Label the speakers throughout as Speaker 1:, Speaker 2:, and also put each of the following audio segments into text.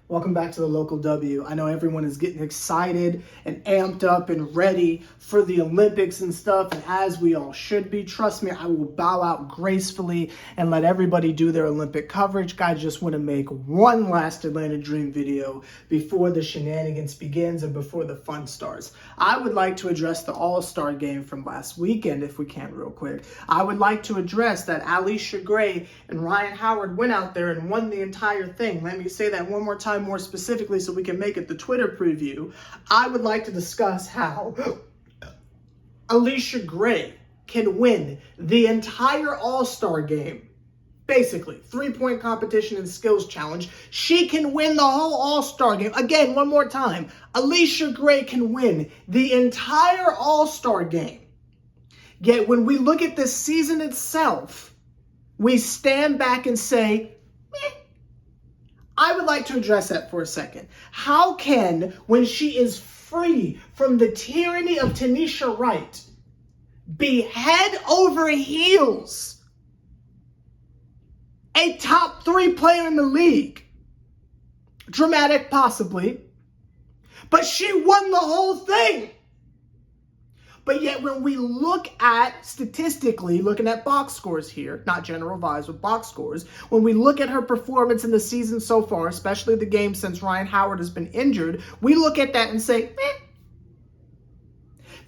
Speaker 1: Welcome back to the Local W. I know everyone is getting excited and amped up and ready for the Olympics and stuff, and as we all should be. Trust me, I will bow out gracefully and let everybody do their Olympic coverage. I just want to make one last Atlanta Dream video before the shenanigans begins and before the fun starts. I would like to address the All-Star game from last weekend, if we can real quick. I would like to address that Allisha and Ryan Howard went out there and won the entire thing. Let me say that one more time, more specifically, so we can make it the Twitter preview. I would like to discuss how Allisha can win the entire All-Star game. Basically, 3-point competition and skills challenge. She can win the whole All-Star game. Again, one more time. Allisha can win the entire All-Star game. Yet when we look at the season itself, we stand back and say, meh. I would like to address that for a second. How can, when she is free from the tyranny of Tanisha Wright, be head over heels a top 3 player in the league? Dramatic, possibly. But she won the whole thing. But yet when we look at, statistically, looking at box scores here, not general vibes, but box scores, when we look at her performance in the season so far, especially the game since Ryan Howard has been injured, we look at that and say, eh.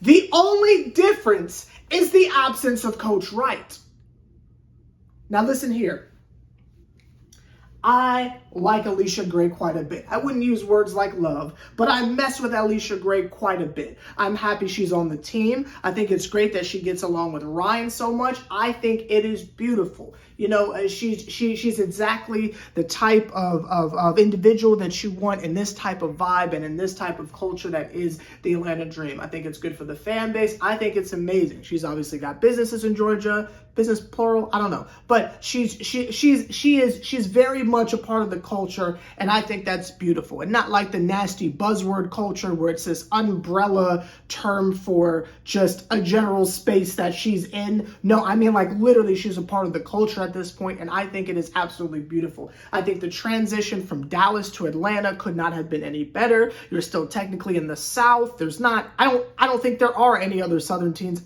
Speaker 1: The only difference is the absence of Coach Wright. Now listen here. I like Allisha quite a bit. I wouldn't use words like love, but I mess with Allisha quite a bit. I'm happy she's on the team. I think it's great that she gets along with Ryan so much. I think it is beautiful. You know, she's exactly the type of individual that you want in this type of vibe and in this type of culture that is the Atlanta Dream. I think it's good for the fan base. I think it's amazing. She's obviously got businesses in Georgia, business plural, I don't know, but she's very much a part of the culture, and I think that's beautiful. And not like the nasty buzzword culture where it's this umbrella term for just a general space that she's in. No, I mean like literally she's a part of the culture at this point, and I think it is absolutely beautiful. I think the transition from Dallas to Atlanta could not have been any better. You're still technically in the South. There's not, I don't think there are any other Southern teams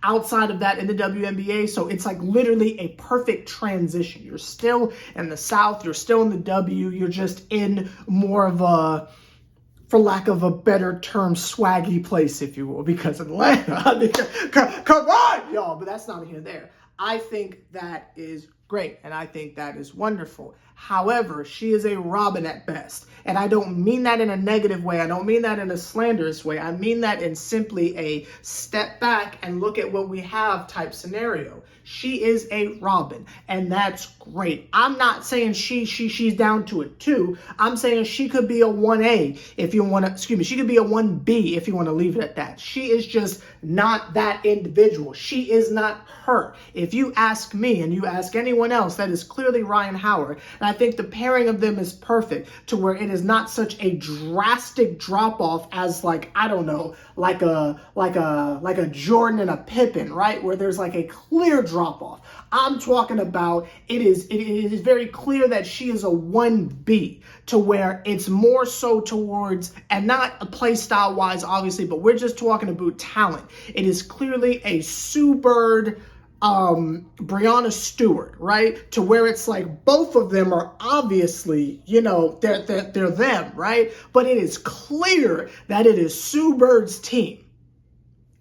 Speaker 1: outside of that in the WNBA. So it's like literally a perfect transition. You're still in the South, you're still in the W, you're just in more of a, for lack of a better term, swaggy place, if you will, because Atlanta, I mean, come on, y'all, but that's not here there. I think that is great, and I think that is wonderful. However, she is a Robin at best, and I don't mean that in a negative way. I don't mean that in a slanderous way. I mean that in simply a step back and look at what we have type scenario. She is a Robin, and that's great. I'm not saying she's down to a 2. I'm saying she could be a 1A if you want to, she could be a 1B if you want to leave it at that. She is just not that individual. She is not her. If you ask me and you ask anyone else, that is clearly Ryan Howard. And I think the pairing of them is perfect to where it is not such a drastic drop off as like, I don't know, like a Jordan and a Pippen, right? Where there's like a clear drop off. I'm talking about it is very clear that she is a 1B to where it's more so towards, and not a play style wise, obviously, but we're just talking about talent. It is clearly a Sue Bird, Breanna Stewart, right? To where it's like both of them are obviously, you know, they're them, right? But it is clear that it is Sue Bird's team.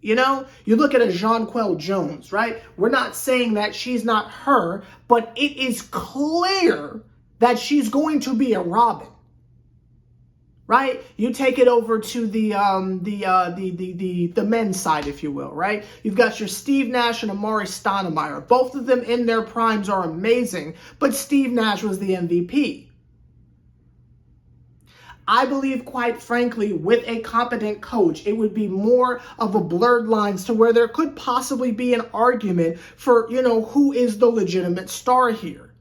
Speaker 1: You know, you look at a Jonquel Jones, right? We're not saying that she's not her, but it is clear that she's going to be a Robin. Right? You take it over to the men's side, if you will, right? You've got your Steve Nash and Amari Stoudemire. Both of them in their primes are amazing, but Steve Nash was the MVP. I believe, quite frankly, with a competent coach, it would be more of a blurred lines to where there could possibly be an argument for, you know, who is the legitimate star here.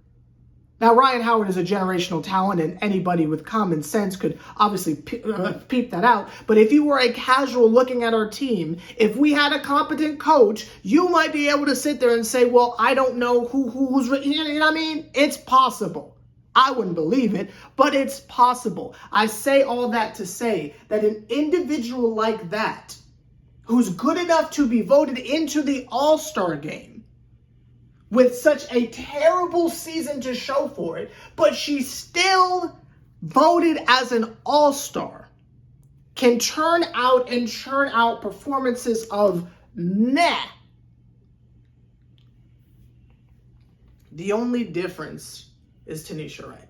Speaker 1: Now, Ryan Howard is a generational talent, and anybody with common sense could obviously peep that out. But if you were a casual looking at our team, if we had a competent coach, you might be able to sit there and say, well, I don't know who's, you know what I mean? It's possible. I wouldn't believe it, but it's possible. I say all that to say that an individual like that, who's good enough to be voted into the All-Star game, with such a terrible season to show for it, but she's still voted as an All-Star, can turn out and churn out performances of meh. The only difference is Tanisha Wright.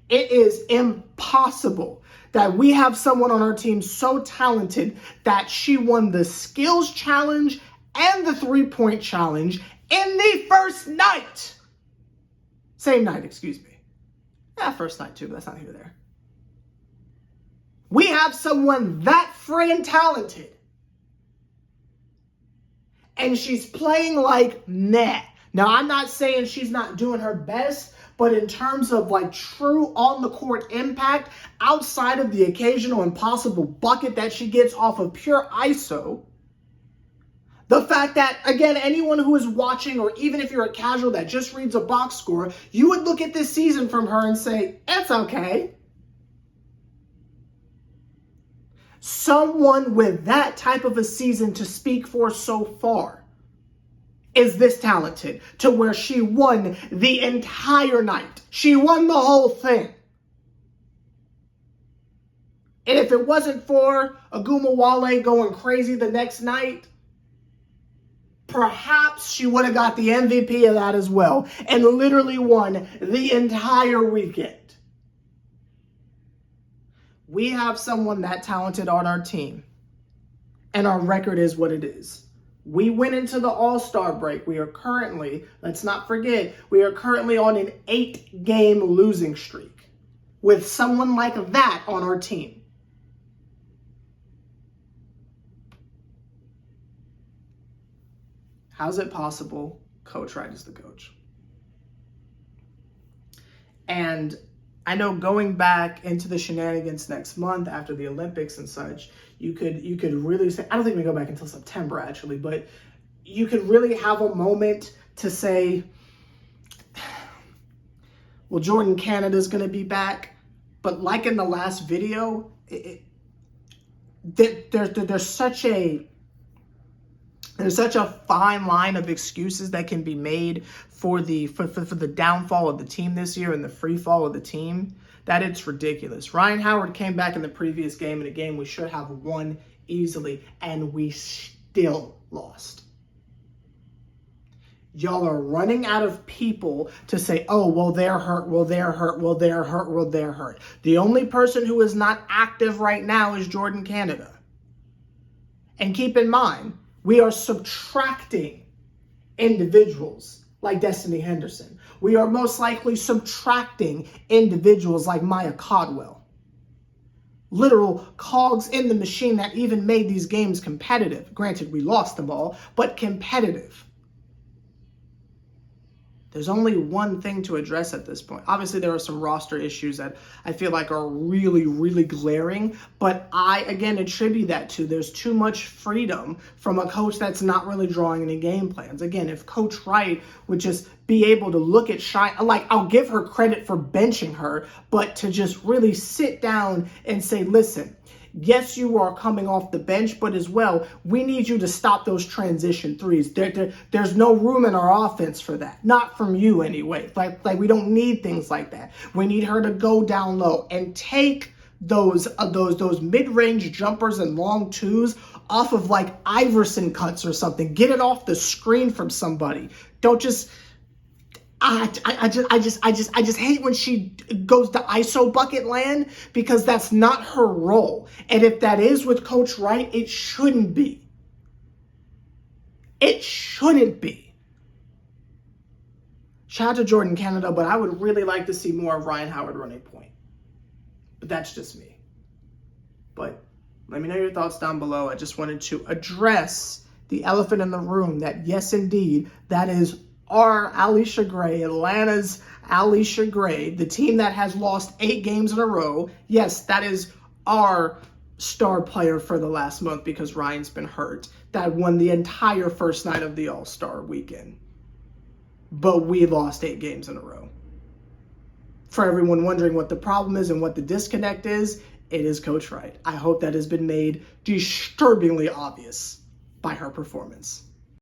Speaker 1: It is impossible that we have someone on our team so talented that she won the skills challenge and the three-point challenge in the first night. Same night, excuse me. Yeah, first night too, but that's not here or there. We have someone that friggin' talented, and she's playing like meh. Now, I'm not saying she's not doing her best, but in terms of like true on-the-court impact, outside of the occasional impossible bucket that she gets off of pure ISO, the fact that, again, anyone who is watching, or even if you're a casual that just reads a box score, you would look at this season from her and say, it's okay. Someone with that type of a season to speak for so far is this talented to where she won the entire night. She won the whole thing. And if it wasn't for Agumawale going crazy the next night, perhaps she would have got the MVP of that as well and literally won the entire weekend. We have someone that talented on our team, and our record is what it is. We went into the All-Star break. We are currently, let's not forget, we are currently on an 8-game losing streak with someone like that on our team. How's it possible Coach Wright is the coach? And I know going back into the shenanigans next month after the Olympics and such, you could really say, I don't think we go back until September actually, but you could really have a moment to say, well, Jordan Canada's going to be back. But like in the last video, there's such a fine line of excuses that can be made for the downfall of the team this year and the free fall of the team that it's ridiculous. Ryan Howard came back in the previous game, in a game we should have won easily, and we still lost. Y'all are running out of people to say, oh, well, they're hurt, well, they're hurt, well, they're hurt, well, they're hurt. The only person who is not active right now is Jordan Canada. And keep in mind, we are subtracting individuals like Destiny Henderson. We are most likely subtracting individuals like Maya Caldwell. Literal cogs in the machine that even made these games competitive. Granted, we lost them all, but competitive. There's only one thing to address at this point. Obviously, there are some roster issues that I feel like are really, really glaring, but I, again, attribute that to there's too much freedom from a coach that's not really drawing any game plans. Again, if Coach Wright would just be able to look at like, I'll give her credit for benching her, but to just really sit down and say, listen, yes, you are coming off the bench, but as well, we need you to stop those transition threes. There's no room in our offense for that. Not from you anyway. Like we don't need things like that. We need her to go down low and take those mid-range jumpers and long twos off of like Iverson cuts or something. Get it off the screen from somebody. Don't just... I just hate when she goes to ISO bucket land, because that's not her role. And if that is with Coach Wright, it shouldn't be. It shouldn't be. Shout out to Jordan Canada, but I would really like to see more of Ryan Howard running point. But that's just me. But let me know your thoughts down below. I just wanted to address the elephant in the room that, yes, indeed, that is our Allisha Gray, Atlanta's Allisha Gray, the team that has lost 8 games in a row. Yes, that is our star player for the last month because Ryan's been hurt. That won the entire first night of the All-Star weekend. but we lost 8 games in a row. For everyone wondering what the problem is and what the disconnect is, it is Coach Wright. I hope that has been made disturbingly obvious by her performance.